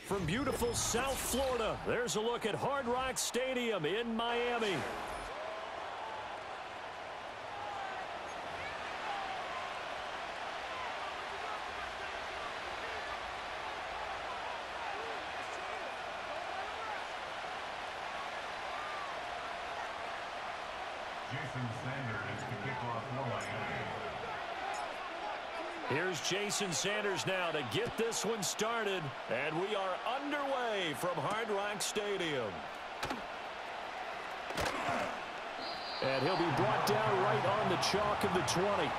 from beautiful South Florida. There's a look at Hard Rock Stadium in Miami. Here's Jason Sanders now to get this one started, and we are underway from Hard Rock Stadium. And he'll be brought down right on the chalk of the 20.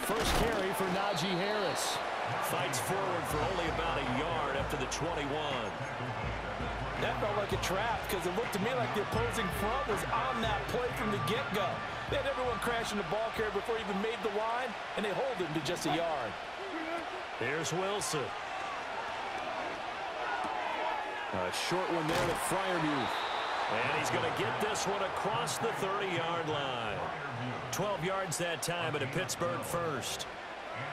First carry for Najee Harris. Fights forward for only about a yard after the 21. That felt like a trap because it looked to me like the opposing front was on that play from the get-go. They had everyone crashing the ball carrier before he even made the line, and they hold him to just a yard. Here's Wilson. A short one there to Freiermuth. And he's going to get this one across the 30-yard line. 12 yards that time, and a Pittsburgh first.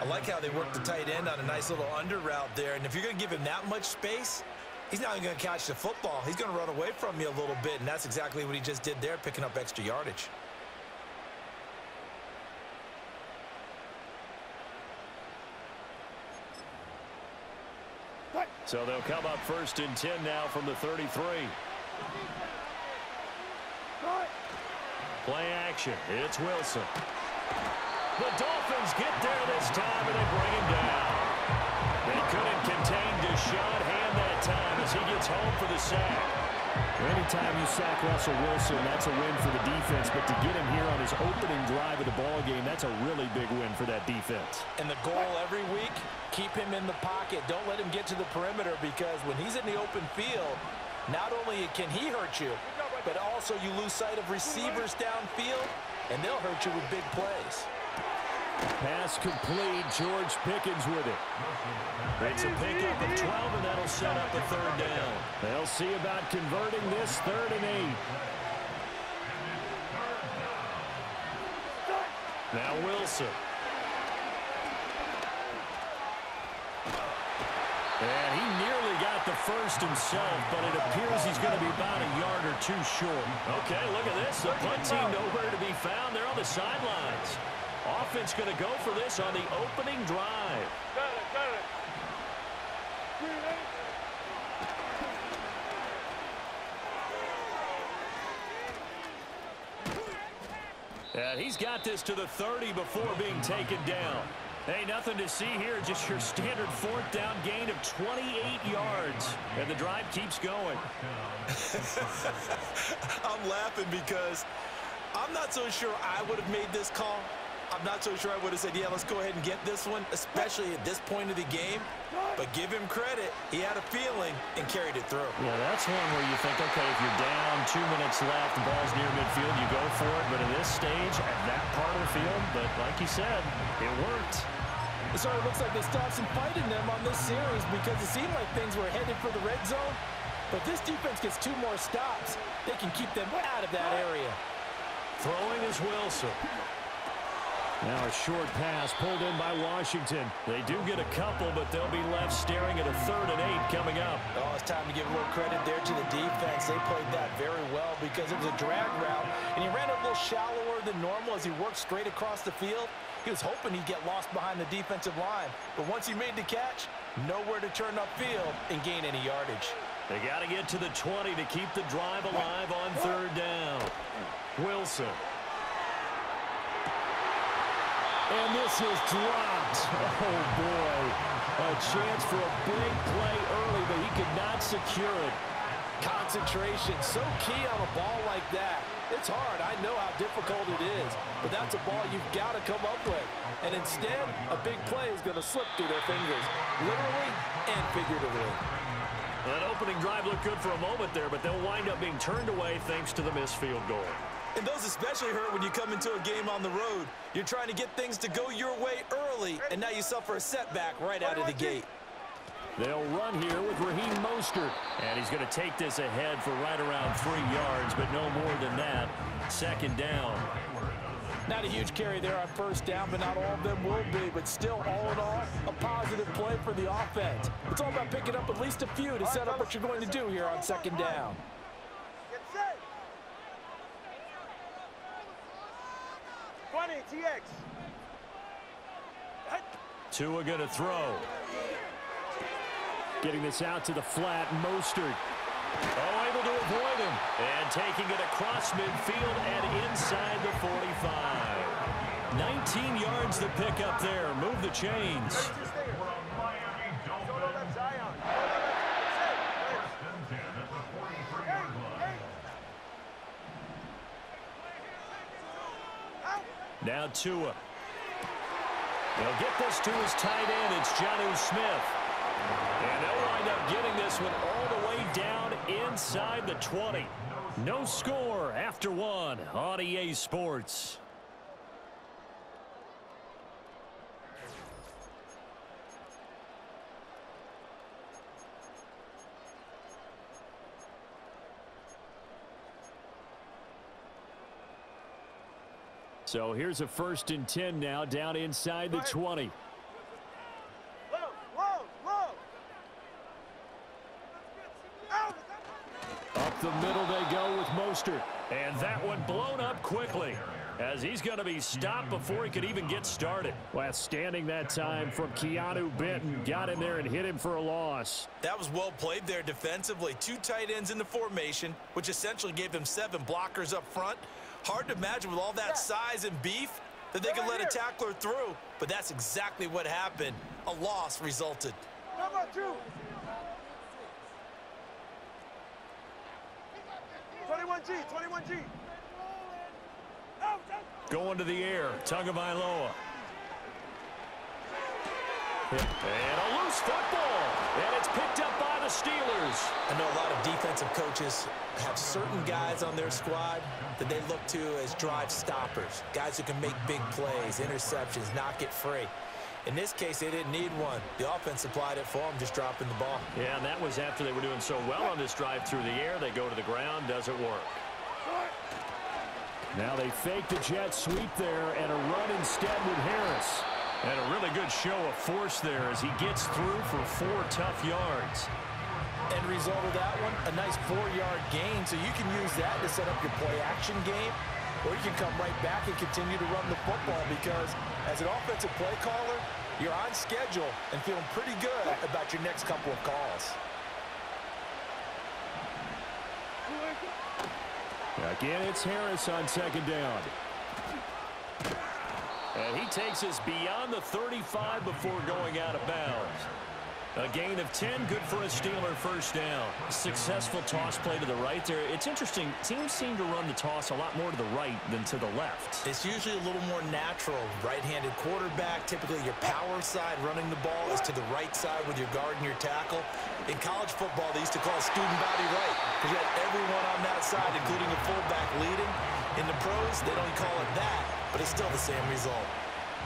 I like how they work the tight end on a nice little under route there. And if you're going to give him that much space, he's not even going to catch the football. He's going to run away from you a little bit, and that's exactly what he just did there, picking up extra yardage. So they'll come up 1st and 10 now from the 33. Play action. It's Wilson. The Dolphins get there this time, and they bring him down. They couldn't contain Deshaun Hand that time as he gets home for the sack. Anytime you sack Russell Wilson, that's a win for the defense. But to get him here on his opening drive of the ball game, that's a really big win for that defense. And the goal every week, keep him in the pocket. Don't let him get to the perimeter, because when he's in the open field, not only can he hurt you, but also you lose sight of receivers downfield, and they'll hurt you with big plays. Pass complete. George Pickens with it. It's a pickup of 12, and that'll set up a 3rd down. They'll see about converting this 3rd and 8. Now Wilson. And he nearly got the first himself, but it appears he's going to be about a yard or two short. Okay, look at this. The punt team nowhere to be found. They're on the sidelines. Offense going to go for this on the opening drive. And he's got this to the 30 before being taken down. Hey, nothing to see here, just your standard 4th down gain of 28 yards. And the drive keeps going. I'm laughing because I'm not so sure I would have made this call. I'm not so sure I would have said, yeah, let's go ahead and get this one, especially at this point of the game. But give him credit. He had a feeling and carried it through. Yeah, that's one where you think, okay, if you're down, 2 minutes left, the ball's near midfield, you go for it. But in this stage, at that part of the field, but like you said, it worked. So it looks like they still have some fight in them on this series, because it seemed like things were headed for the red zone. But this defense gets 2 more stops. They can keep them out of that area. Throwing is Wilson. Now a short pass pulled in by Washington. They do get a couple, but they'll be left staring at a 3rd and 8 coming up. Oh, it's time to give a little credit there to the defense. They played that very well because it was a drag route, and he ran a little shallower than normal as he worked straight across the field. He was hoping he'd get lost behind the defensive line, but once he made the catch, nowhere to turn upfield and gain any yardage. They got to get to the 20 to keep the drive alive on 3rd down. Wilson. And this is dropped. Oh, boy. A chance for a big play early, but he could not secure it. Concentration, so key on a ball like that. It's hard. I know how difficult it is, but that's a ball you've got to come up with. And instead, a big play is going to slip through their fingers, literally and figuratively. That opening drive looked good for a moment there, but they'll wind up being turned away thanks to the missed field goal. And those especially hurt when you come into a game on the road. You're trying to get things to go your way early, and now you suffer a setback right out of the gate. They'll run here with Raheem Mostert. And he's going to take this ahead for right around 3 yards, but no more than that. Second down. Not a huge carry there on first down, but not all of them will be. But still, all in all, a positive play for the offense. It's all about picking up at least a few to set up what you're going to do here on second down. Get set. 20, TX. Tua going to throw. Getting this out to the flat, Mostert. Oh, able to avoid him. And taking it across midfield and inside the 45. 19 yards to pick up there. Move the chains. Now Tua. They'll get this to his tight end. It's Jonnu Smith. And they'll wind up getting this one all the way down inside the 20. No score after one on EA Sports. So here's a 1st and 10 now, down inside the 20. Up the middle they go with Mostert. And that one blown up quickly, as he's going to be stopped before he could even get started. Withstanding that time from Keanu Benton. Got in there and hit him for a loss. That was well played there defensively. 2 tight ends in the formation, which essentially gave them 7 blockers up front. Hard to imagine with all that size and beef that they could let a tackler through, but that's exactly what happened. A loss resulted. Number 2. 21G, 21G. Going to the air, Tagovailoa. And a loose football, and it's picked up by the Steelers. I know a lot of defensive coaches have certain guys on their squad that they look to as drive stoppers, guys who can make big plays, interceptions, knock it free. In this case, they didn't need one. The offense supplied it for them, just dropping the ball. Yeah, and that was after they were doing so well on this drive through the air. They go to the ground, doesn't work. Now they fake the jet sweep there and a run instead with Harris. And a really good show of force there as he gets through for 4 tough yards. End result of that one, a nice 4-yard gain, so you can use that to set up your play-action game, or you can come right back and continue to run the football because as an offensive play caller, you're on schedule and feeling pretty good about your next couple of calls. Again, it's Harris on 2nd down. And he takes us beyond the 35 before going out of bounds. A gain of 10, good for a Steeler 1st down. Successful toss play to the right there. It's interesting, teams seem to run the toss a lot more to the right than to the left. It's usually a little more natural. Right-handed quarterback, typically your power side running the ball is to the right side with your guard and your tackle. In college football, they used to call it student body right because you had everyone on that side, including a fullback leading. In the pros, they don't call it that, but it's still the same result.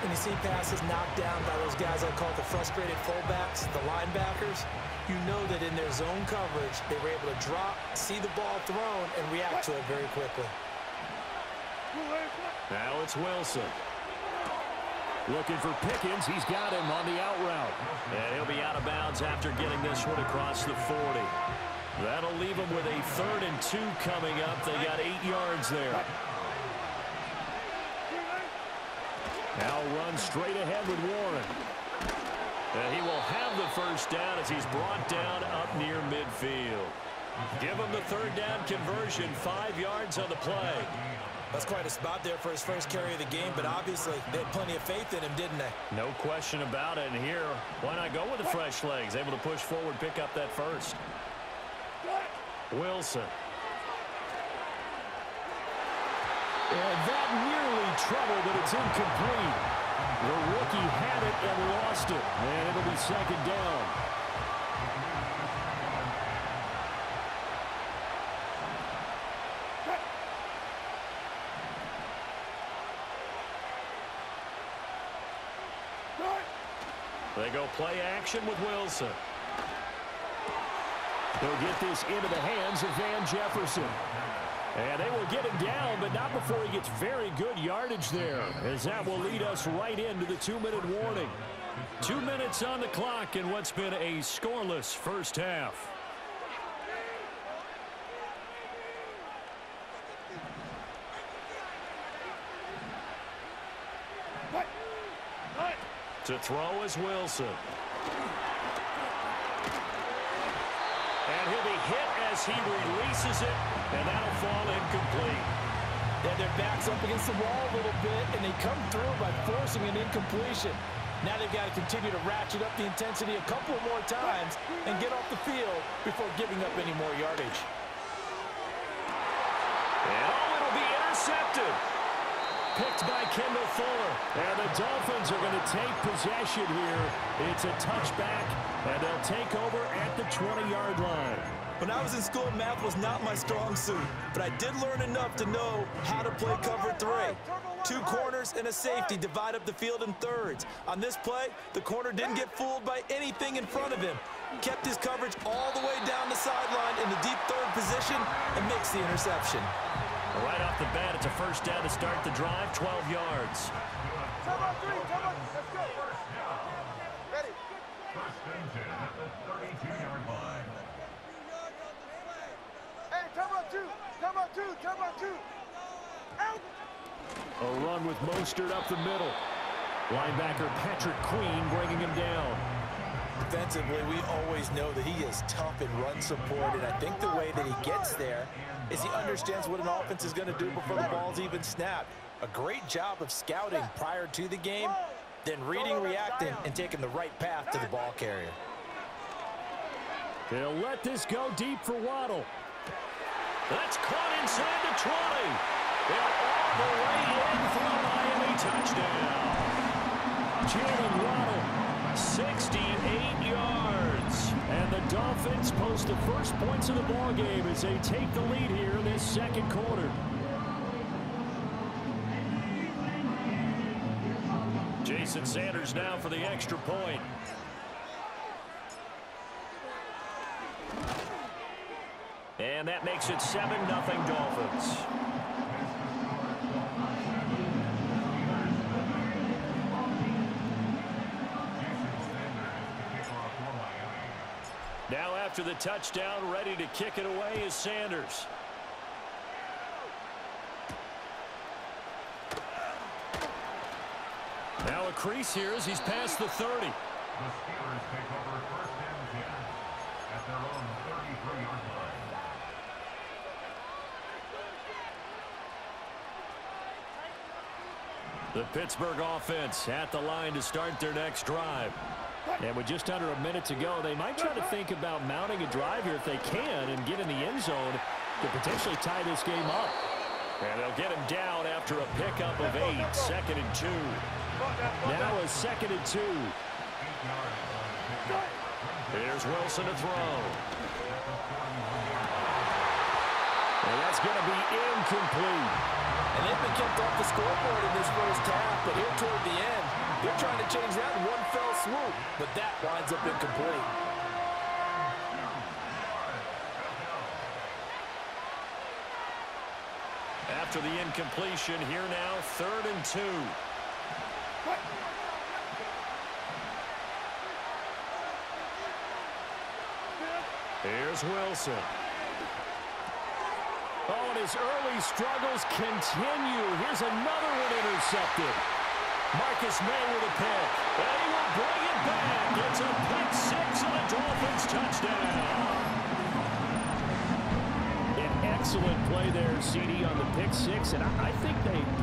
When you see passes knocked down by those guys I call the frustrated fullbacks, the linebackers, you know that in their zone coverage, they were able to drop, see the ball thrown, and react to it very quickly. Now it's Wilson. Looking for Pickens. He's got him on the out route. And he'll be out of bounds after getting this one across the 40. That'll leave him with a 3rd and 2 coming up. They got 8 yards there. Now run straight ahead with Warren. And he will have the 1st down as he's brought down up near midfield. Give him the 3rd down conversion, 5 yards on the play. That's quite a spot there for his first carry of the game, but obviously they had plenty of faith in him, didn't they? No question about it. And here, why not go with the fresh legs? Able to push forward, pick up that 1st. Wilson. And that nearly trouble, but it's incomplete. The rookie had it and lost it. And it'll be 2nd down. They go play action with Wilson. They'll get this into the hands of Van Jefferson. And they will get him down, but not before he gets very good yardage there, as that will lead us right into the 2-minute warning. 2 minutes on the clock in what's been a scoreless first half. To throw is Wilson. And he'll be hit as he releases it, and that'll fall incomplete. Yeah, their back's up against the wall a little bit, and they come through by forcing an incompletion. Now they've got to continue to ratchet up the intensity a couple more times and get off the field before giving up any more yardage. And it'll be intercepted. Picked by Kendall Fuller. And the Dolphins are going to take possession here. It's a touchback, and they'll take over at the 20-yard line. When I was in school, math was not my strong suit, but I did learn enough to know how to play cover 3. 2 corners and a safety divide up the field in thirds. On this play, the corner didn't get fooled by anything in front of him. Kept his coverage all the way down the sideline in the deep third position and makes the interception. Right off the bat, it's a first down to start the drive, 12 yards. Come on, 3, come on, let's go. Ready. First and 10 at the 32-yard line. Hey, come on, 2, come on, 2, come on, 2. Out. A run with Mostert up the middle. Linebacker Patrick Queen bringing him down. Defensively, we always know that he is tough in run support, and I think the way that he gets there is he understands what an offense is going to do before the ball's even snapped. A great job of scouting prior to the game, then reading, reacting, and taking the right path to the ball carrier. They'll let this go deep for Waddle. That's caught inside the 20. And all the way in for a Miami touchdown. Jalen Waddle, 68 yards. and the Dolphins post the first points of the ball game as they take the lead here in this second quarter. Jason Sanders now for the extra point. And that makes it 7-0 Dolphins. Now after the touchdown, ready to kick it away is Sanders. Now a crease here as he's past the 30. The Steelers take over first and 10 at their own 33-yard line. The Pittsburgh offense at the line to start their next drive. And with just under a minute to go, they might try to think about mounting a drive here if they can and get in the end zone to potentially tie this game up. And they'll get him down after a pickup of 8, 2nd and 2. Now a 2nd and 2. Here's Wilson to throw. And that's going to be incomplete. And they've been kept off the scoreboard in this first half, but here toward the end, they're trying to change that in one fell swoop, but that winds up incomplete. After the incompletion, here now, 3rd and 2. Here's Wilson. Oh, and his early struggles continue. Here's another one intercepted. Marcus May with a pick. And he will bring it back. It's a pick 6 and a Dolphins touchdown. An excellent play there, CD, on the pick 6. And I think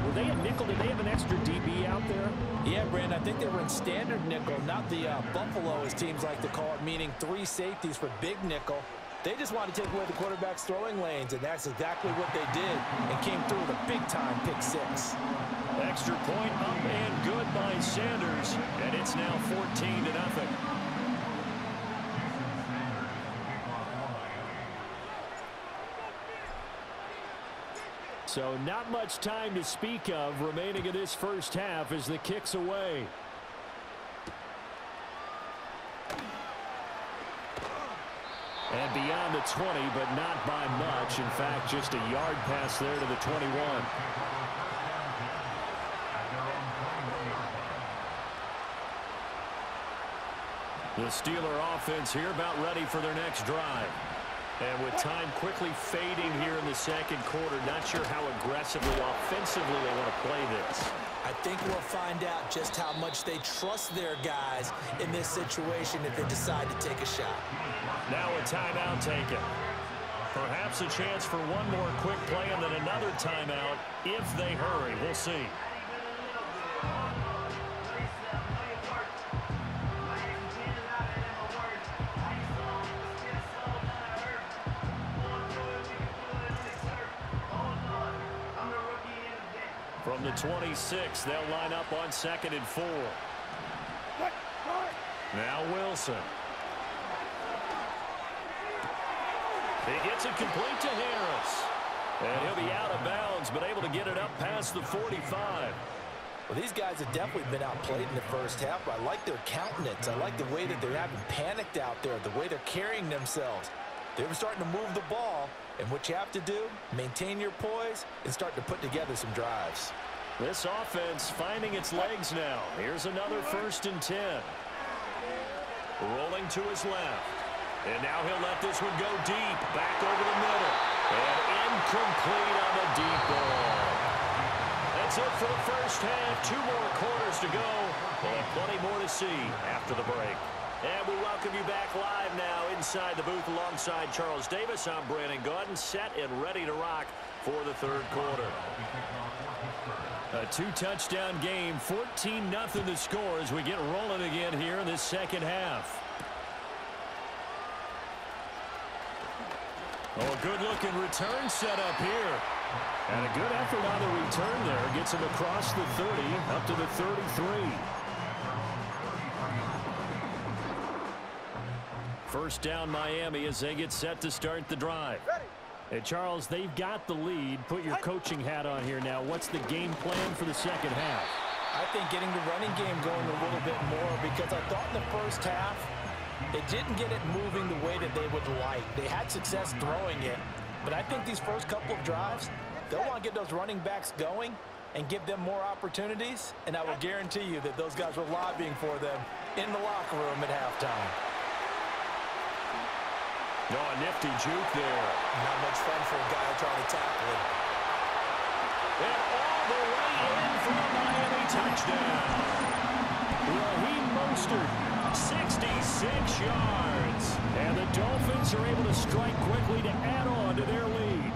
were they a nickel? Did they have an extra DB out there? Yeah, Brandon, I think they were in standard nickel, not the Buffalo, as teams like to call it, meaning 3 safeties for big nickel. They just wanted to take away the quarterback's throwing lanes, and that's exactly what they did, and came through with a big-time pick 6. Extra point up and good by Sanders, and it's now 14-0. So not much time to speak of remaining in this first half as the kick's away. And beyond the 20, but not by much. In fact, just a yard pass there to the 21. The Steeler offense here about ready for their next drive. And with time quickly fading here in the second quarter, not sure how aggressively, offensively they want to play this. I think we'll find out just how much they trust their guys in this situation if they decide to take a shot. Now a timeout taken. Perhaps a chance for one more quick play and then another timeout if they hurry. We'll see. From the 26, they'll line up on 2nd and 4. Now Wilson. He gets it complete to Harris. And he'll be out of bounds, but able to get it up past the 45. Well, these guys have definitely been outplayed in the first half. I like their countenance. I like the way that they haven't panicked out there, the way they're carrying themselves. They're starting to move the ball. And what you have to do, maintain your poise and start to put together some drives. This offense finding its legs now. Here's another 1st and 10. Rolling to his left. And now he'll let this one go deep. Back over the middle. And incomplete on the deep ball. That's it for the first half. 2 more quarters to go. And plenty more to see after the break. And we welcome you back live now inside the booth alongside Charles Davis. I'm Brandon Gaudin, set and ready to rock for the 3rd quarter. A 2-touchdown game, 14-0 the score as we get rolling again here in this second half. Oh, a good-looking return set up here. And a good effort on the return there. Gets him across the 30, up to the 33. First down Miami as they get set to start the drive. Hey, Charles, they've got the lead. Put your coaching hat on here now. What's the game plan for the second half? I think getting the running game going a little bit more because I thought in the first half they didn't get it moving the way that they would like. They had success throwing it, but I think these first couple of drives, they'll want to get those running backs going and give them more opportunities, and I will guarantee you that those guys were lobbying for them in the locker room at halftime. Oh, a nifty juke there. Not much fun for a guy trying to tackle it. And all the way in for a Miami touchdown. Raheem Mostert, 66 yards. And the Dolphins are able to strike quickly to add on to their lead.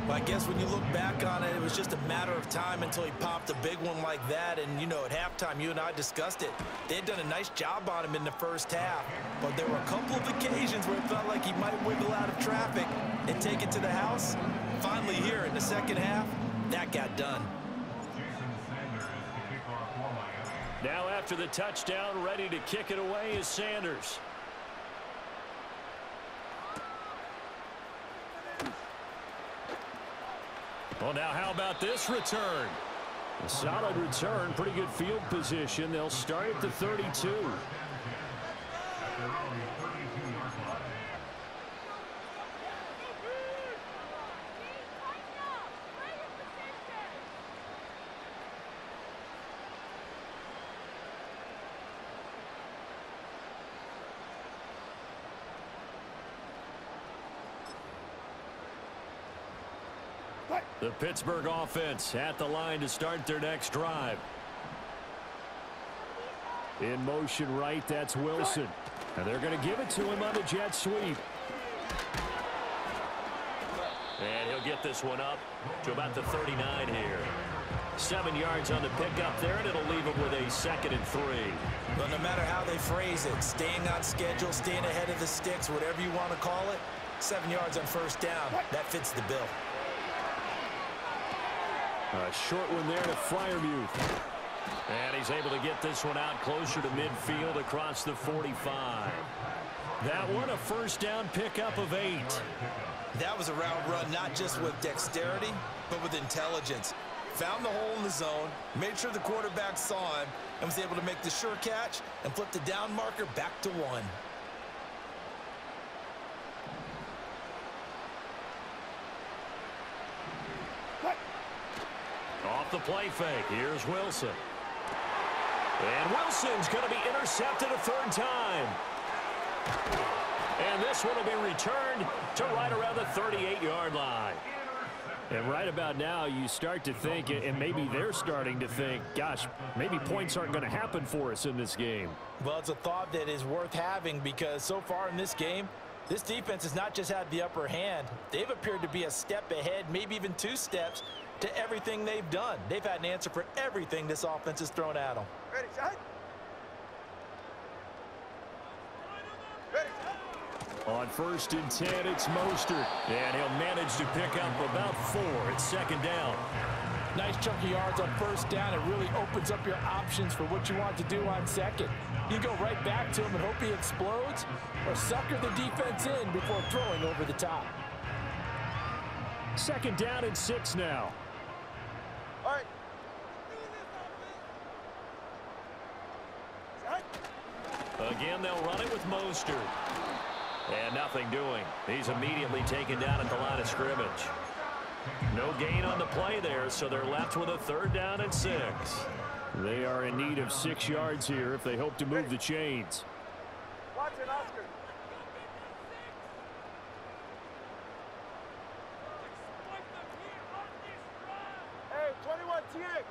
Well, I guess when you look back on it, it was just a matter of time until he popped a big one like that. And, you know, at halftime, you and I discussed it. They had done a nice job on him in the first half. But there were a couple of occasions where it felt like he might wiggle out of traffic and take it to the house. Finally here in the second half, that got done. Now after the touchdown, ready to kick it away is Sanders. Well, now how about this return? A solid return, pretty good field position. They'll start at the 32. The Pittsburgh offense at the line to start their next drive. In motion right, that's Wilson. And they're going to give it to him on the jet sweep. And he'll get this one up to about the 39 here. 7 yards on the pickup there, and it'll leave him with a 2nd and 3. But no matter how they phrase it, staying on schedule, staying ahead of the sticks, whatever you want to call it, 7 yards on first down, that fits the bill. A short one there to Freiermuth. And he's able to get this one out closer to midfield across the 45. That one a first down pickup of 8. That was a route run not just with dexterity, but with intelligence. Found the hole in the zone, made sure the quarterback saw him, and was able to make the sure catch and flip the down marker back to 1. off the play fake. Here's Wilson. And Wilson's going to be intercepted a third time. And this one will be returned to right around the 38-yard line. And right about now, you start to think, and maybe they're starting to think, gosh, maybe points aren't going to happen for us in this game. Well, it's a thought that is worth having because so far in this game, this defense has not just had the upper hand. They've appeared to be a step ahead, maybe even 2 steps to everything they've done. They've had an answer for everything this offense has thrown at them. Ready, shot. Ready. On 1st and 10, it's Mostert. And he'll manage to pick up about 4 at 2nd down. Nice chunk of yards on 1st down. It really opens up your options for what you want to do on 2nd. You go right back to him and hope he explodes, or sucker the defense in before throwing over the top. 2nd down and 6 now. All right. Again, they'll run it with Mostert. And nothing doing. He's immediately taken down at the line of scrimmage. No gain on the play there, so they're left with a 3rd down and 6. They are in need of 6 yards here if they hope to move the chains. Watch it, Oscar. Hey, 21 TX.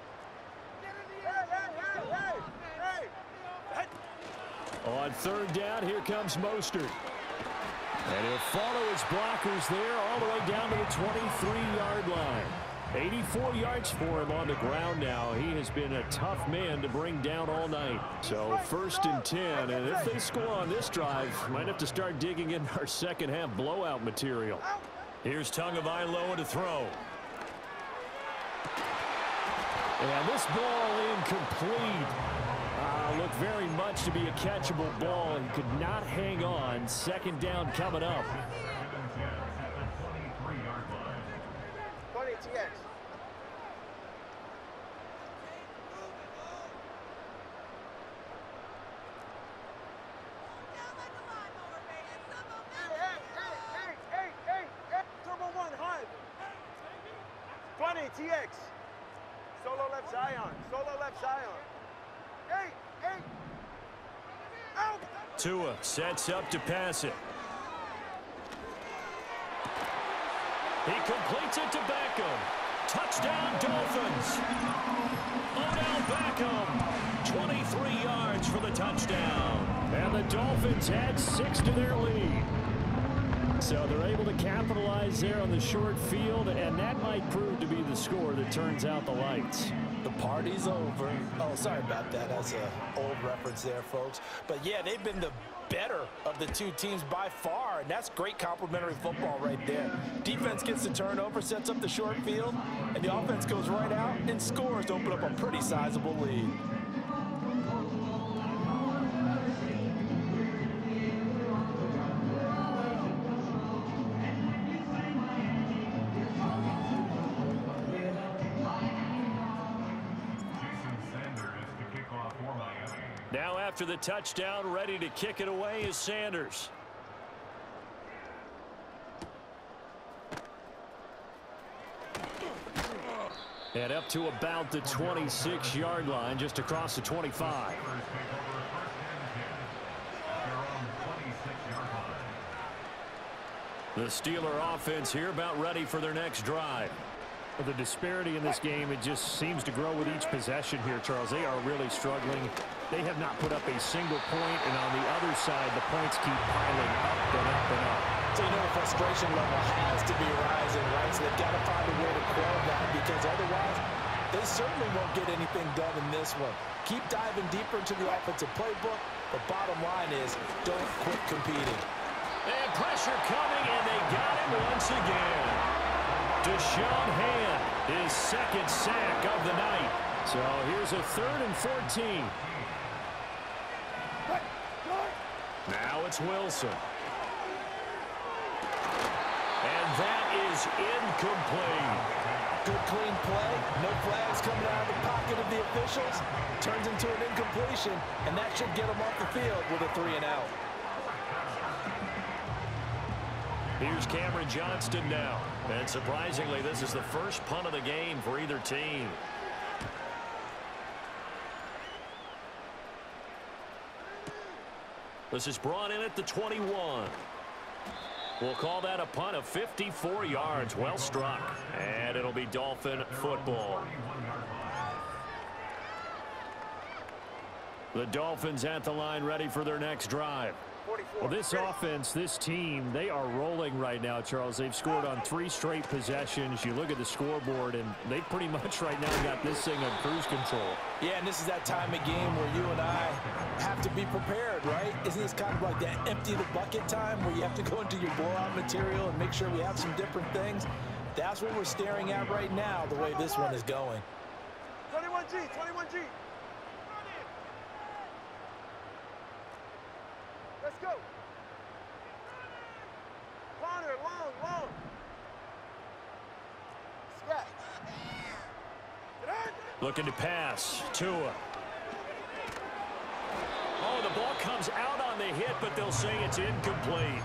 Hey. On 3rd down, here comes Mostert. And he'll follow his blockers there all the way down to the 23-yard line. 84 yards for him on the ground now. He has been a tough man to bring down all night. So 1st and 10, and if they score on this drive, might have to start digging in our second half blowout material. Here's Tagovailoa to throw. And this ball incomplete. Looked very much to be a catchable ball. He could not hang on. 2nd down coming up. 20 TX. Hey, Turbo 1, hard. 20 TX. Solo left Zion. Solo left Zion. Hey. Out. Tua sets up to pass it. He completes it to Beckham. Touchdown, Dolphins. Odell Beckham, 23 yards for the touchdown. And the Dolphins add 6 to their lead. So they're able to capitalize there on the short field, and that might prove to be the score that turns out the lights. The party's over. Oh, sorry about that. That's an old reference there, folks. But, yeah, they've been the better of the 2 teams by far, and that's great complimentary football right there. Defense gets the turnover, sets up the short field, and the offense goes right out and scores to open up a pretty sizable lead. Now after the touchdown, ready to kick it away is Sanders. And up to about the 26-yard line, just across the 25. The Steeler offense here about ready for their next drive. The disparity in this game, it just seems to grow with each possession here, Charles. They are really struggling. They have not put up a single point, and on the other side, the points keep piling up and up and up. So you know the frustration level has to be rising, right? So they've got to find a way to quell that because otherwise they certainly won't get anything done in this one. Keep diving deeper into the offensive playbook. The bottom line is don't quit competing. And pressure coming, and they got him once again. Deshaun Hand, his 2nd sack of the night. So here's a 3rd and 14. Now it's Wilson. And that is incomplete. Good clean play. No flags coming out of the pocket of the officials. Turns into an incompletion, and that should get them off the field with a 3-and-out. Here's Cameron Johnston now. And surprisingly, this is the first punt of the game for either team. This is brought in at the 21. We'll call that a punt of 54 yards. Well struck. And it'll be Dolphin football. The Dolphins at the line ready for their next drive. Well, this offense, this team, they are rolling right now, Charles. They've scored on 3 straight possessions. You look at the scoreboard, and they pretty much right now got this thing on cruise control. Yeah, and this is that time of game where you and I have to be prepared, right? Isn't this kind of like that empty the bucket time where you have to go into your blowout material and make sure we have some different things? That's what we're staring at right now, the way this one is going. 21G, 21G. Let's go. Corner, long. Scat. Looking to pass. Tua. Oh, the ball comes out on the hit, but they'll say it's incomplete.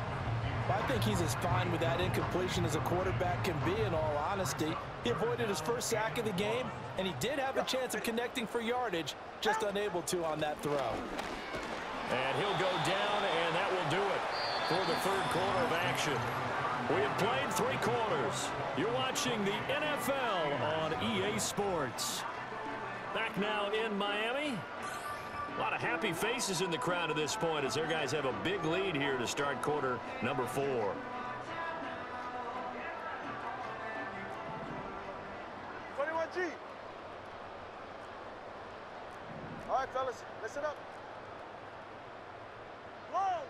I think he's as fine with that incompletion as a quarterback can be, in all honesty. He avoided his first sack of the game, and he did have a chance of connecting for yardage, just unable to on that throw. And he'll go down, and that will do it for the third quarter of action. We have played 3 quarters. You're watching the NFL on EA Sports. Back now in Miami. A lot of happy faces in the crowd at this point as their guys have a big lead here to start quarter number 4. 21G. All right, fellas, listen up. Long.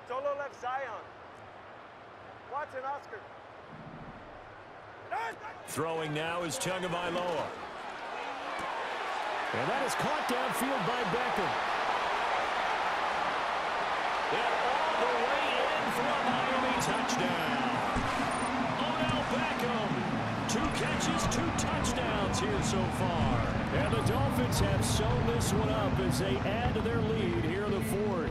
Solo left Zion. Watson, Oscar. Throwing now is Tagovailoa. And that is caught downfield by Beckham. And all the way in for a Miami touchdown. Odell Beckham. 2 catches, 2 touchdowns here so far. And the Dolphins have sewn this one up as they add to their lead here in the 4th.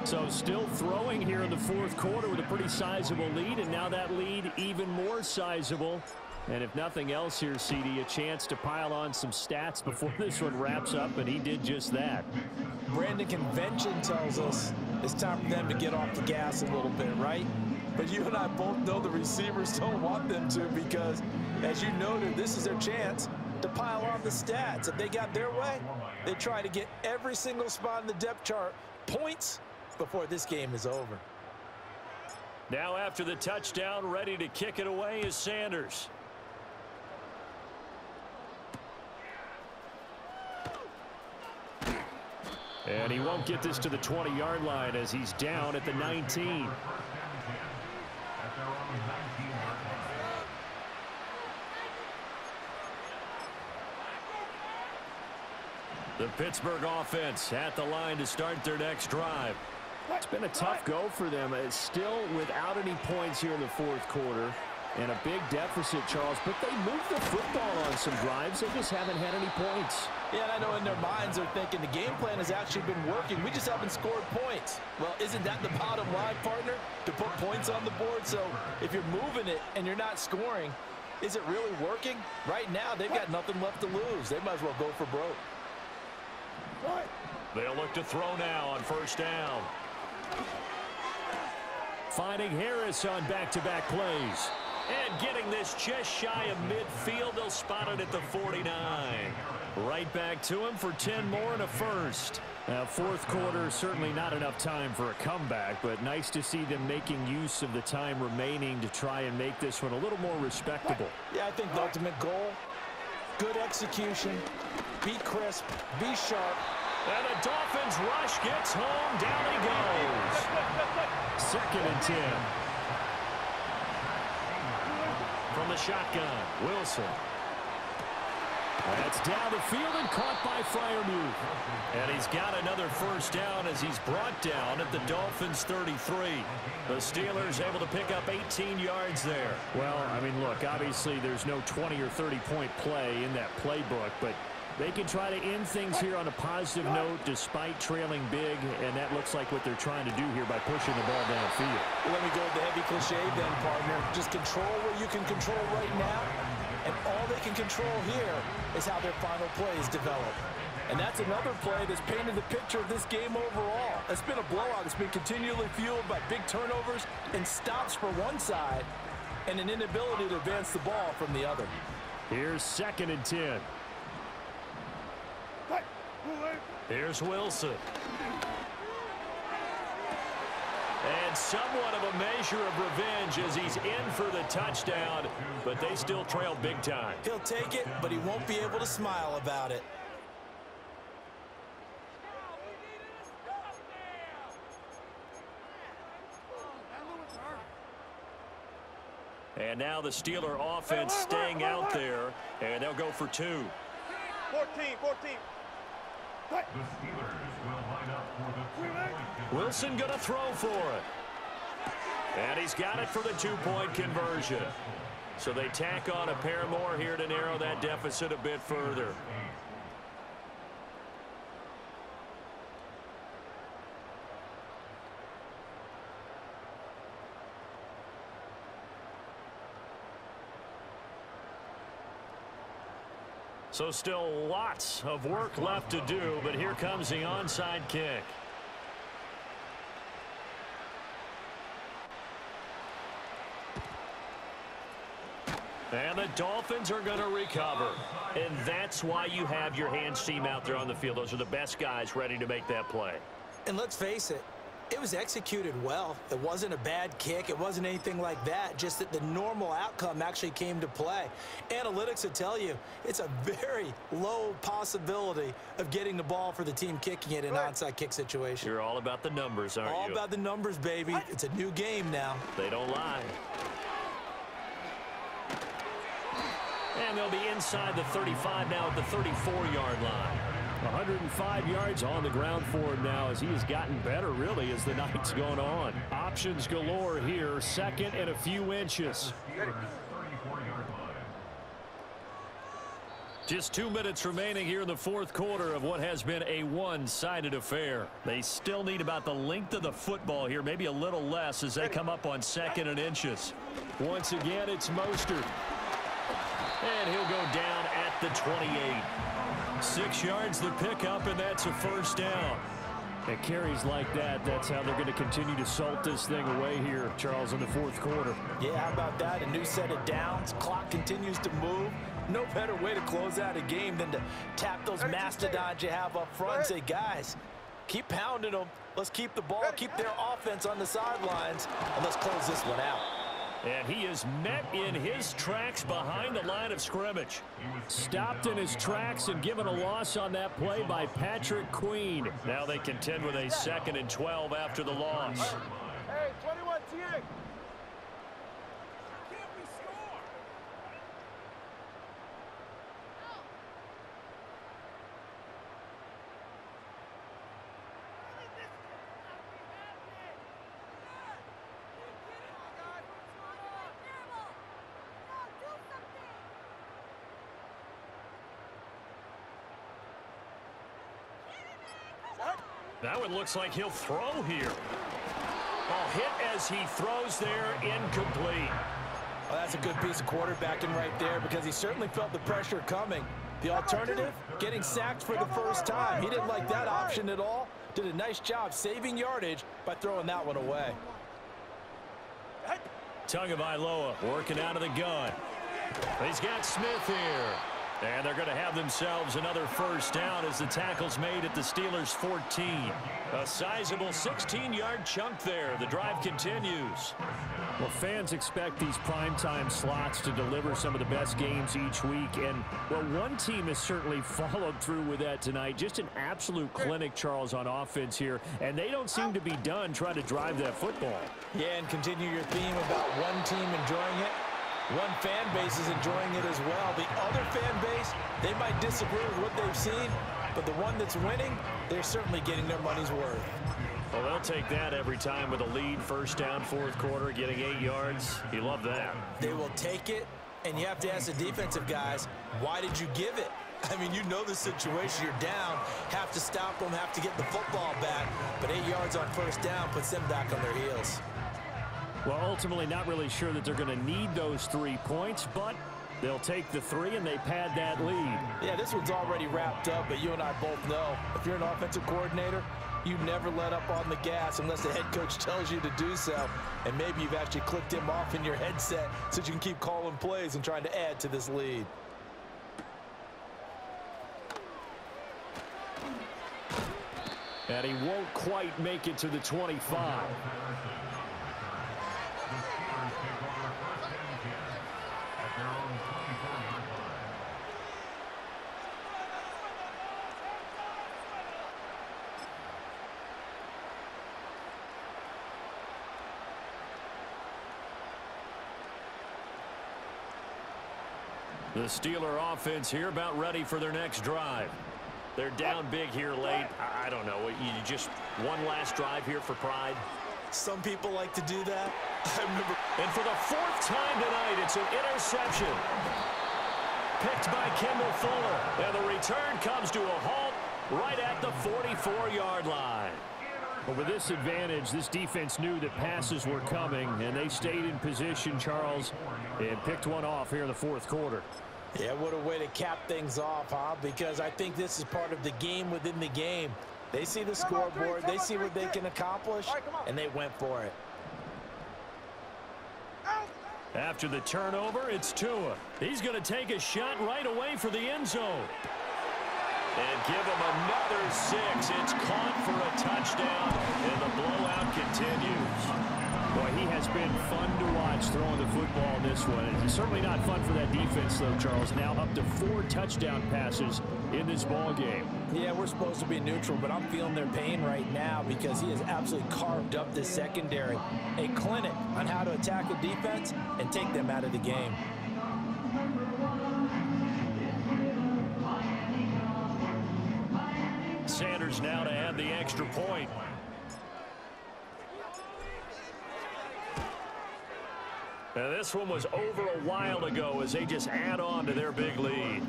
So still throwing here in the 4th quarter with a pretty sizable lead, and now that lead even more sizable. And if nothing else here, CD, a chance to pile on some stats before this one wraps up, and he did just that. Brandon, convention tells us it's time for them to get off the gas a little bit, right? But you and I both know the receivers don't want them to because, as you noted, this is their chance to pile on the stats. If they got their way, they try to get every single spot in the depth chart points before this game is over. Now after the touchdown, ready to kick it away is Sanders. And he won't get this to the 20-yard line as he's down at the 19. The Pittsburgh offense at the line to start their next drive. It's been a tough go for them. It's still without any points here in the 4th quarter. And a big deficit, Charles. But they moved the football on some drives. They just haven't had any points. Yeah, and I know in their minds they're thinking the game plan has actually been working. We just haven't scored points. Well, isn't that the bottom line, partner? To put points on the board? So if you're moving it and you're not scoring, is it really working? Right now, they've got nothing left to lose. They might as well go for broke. They'll look to throw now on 1st down. Finding Harris on back-to-back plays. And getting this just shy of midfield. They'll spot it at the 49. Right back to him for 10 more and a first. Now, 4th quarter, certainly not enough time for a comeback, but nice to see them making use of the time remaining to try and make this one a little more respectable. Yeah, I think the ultimate goal, good execution, be crisp, be sharp. And the Dolphins rush gets home. Down he goes. 2nd and 10. From the shotgun, Wilson. That's down the field and caught by Freiermuth. And he's got another 1st down as he's brought down at the Dolphins' 33. The Steelers able to pick up 18 yards there. Well, I mean, look, obviously there's no 20 or 30-point play in that playbook, but They can try to end things here on a positive note despite trailing big, and that looks like what they're trying to do here by pushing the ball downfield. Let me go with the heavy cliche then, partner. Just control what you can control right now, and all they can control here is how their final plays develop. And that's another play that's painted the picture of this game overall. It's been a blowout. It's been continually fueled by big turnovers and stops for one side and an inability to advance the ball from the other. Here's 2nd and 10. Here's Wilson. And somewhat of a measure of revenge as he's in for the touchdown, but they still trail big time. He'll take it, but he won't be able to smile about it. And now the Steeler offense staying out there, and they'll go for 2. 14. The Steelers will line up for the 2-point. Wilson going to throw for it. And he's got it for the 2-point conversion. So they tack on a pair more here to narrow that deficit a bit further. So still lots of work left to do, but here comes the onside kick. And the Dolphins are going to recover. And that's why you have your hands team out there on the field. Those are the best guys ready to make that play. And let's face it, it was executed well. It wasn't a bad kick. It wasn't anything like that. Just that the normal outcome actually came to play. Analytics will tell you it's a very low possibility of getting the ball for the team kicking it in an onside kick situation. You're all about the numbers, aren't you? All about the numbers, baby. It's a new game now. They don't lie. And they'll be inside the 35 now at the 34-yard line. 105 yards on the ground for him now as he has gotten better, really, as the night's gone on. Options galore here, 2nd and a few inches. Just 2 minutes remaining here in the 4th quarter of what has been a one-sided affair. They still need about the length of the football here, maybe a little less as they come up on 2nd and inches. Once again, it's Mostert. And he'll go down at the 28. 6 yards the pickup, and that's a first down. And carries like that, that's how they're going to continue to salt this thing away here, Charles, in the 4th quarter. Yeah, how about that? A new set of downs. Clock continues to move. No better way to close out a game than to tap those mastodons you have up front and say, guys, keep pounding them. Let's keep the ball, keep their offense on the sidelines, and let's close this one out. And he is met in his tracks behind the line of scrimmage. Stopped in his tracks and given a loss on that play by Patrick Queen. Now they contend with a 2nd and 12 after the loss. Hey, 21 TX. That one looks like he'll throw here. Oh, hit as he throws there, incomplete. Well, that's a good piece of quarterbacking right there because he certainly felt the pressure coming. The alternative, getting sacked for the first time. He didn't like that option at all. Did a nice job saving yardage by throwing that one away. Tagovailoa working out of the gun. He's got Smith here. And they're going to have themselves another first down as the tackle's made at the Steelers' 14. A sizable 16-yard chunk there. The drive continues. Well, fans expect these primetime slots to deliver some of the best games each week. And, well, one team has certainly followed through with that tonight. Just an absolute clinic, Charles, on offense here. And they don't seem to be done trying to drive that football. Yeah, and continue your theme about one team enjoying it. One fan base is enjoying it as well. The other fan base, they might disagree with what they've seen, but the one that's winning, they're certainly getting their money's worth. Well, they'll take that every time with a lead, first down, 4th quarter, getting 8 yards. You love that. They will take it, And you have to ask the defensive guys, why did you give it? I mean, you know the situation. You're down, have to stop them, have to get the football back. But 8 yards on first down puts them back on their heels. Well, ultimately not really sure that they're going to need those 3 points, but they'll take the 3 and they pad that lead. Yeah, this one's already wrapped up, but you and I both know if you're an offensive coordinator, you never let up on the gas unless the head coach tells you to do so. And maybe you've actually clicked him off in your headset so you can keep calling plays and trying to add to this lead. And he won't quite make it to the 25. The Steeler offense here about ready for their next drive. They're down big here late. I don't know. You just one last drive here for pride. Some people like to do that. I remember. And for the 4th time tonight, it's an interception. Picked by Kendall Fuller. And the return comes to a halt right at the 44-yard line. Well, with this advantage, this defense knew that passes were coming, and they stayed in position, Charles, and picked one off here in the 4th quarter. Yeah, what a way to cap things off, huh? Because I think this is part of the game within the game. They see the scoreboard, they see what they can accomplish, and they went for it. After the turnover, it's Tua. He's going to take a shot right away for the end zone. And give him another 6. It's caught for a touchdown, and the blowout continues. Boy, he has been fun to watch throwing the football in this one. It's certainly not fun for that defense, though, Charles. Now up to 4 touchdown passes in this ball game. Yeah, we're supposed to be neutral, but I'm feeling their pain right now because he has absolutely carved up this secondary. A clinic on how to attack a defense and take them out of the game. Sanders now to add the extra point. Now this one was over a while ago as they just add on to their big lead.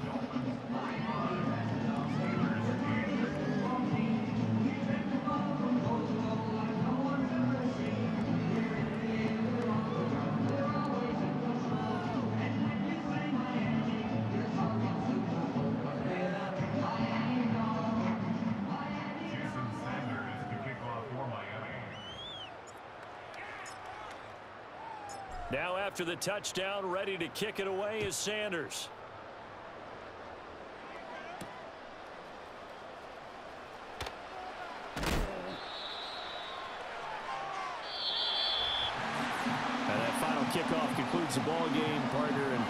Now after the touchdown, ready to kick it away is Sanders. And that final kickoff concludes the ball game, partner. And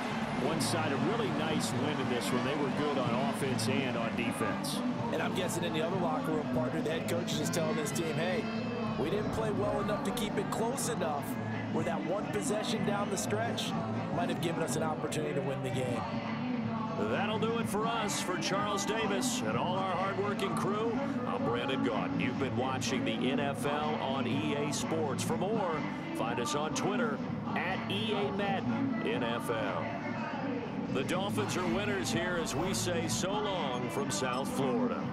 one side, a really nice win in this one. They were good on offense and on defense. And I'm guessing in the other locker room, partner, the head coach is just telling this team, hey, we didn't play well enough to keep it close enough where that one possession down the stretch might have given us an opportunity to win the game. That'll do it for us. For Charles Davis and all our hardworking crew, I'm Brandon Gaudin. You've been watching the NFL on EA Sports. For more, find us on Twitter at EA Madden NFL. The Dolphins are winners here as we say so long from South Florida.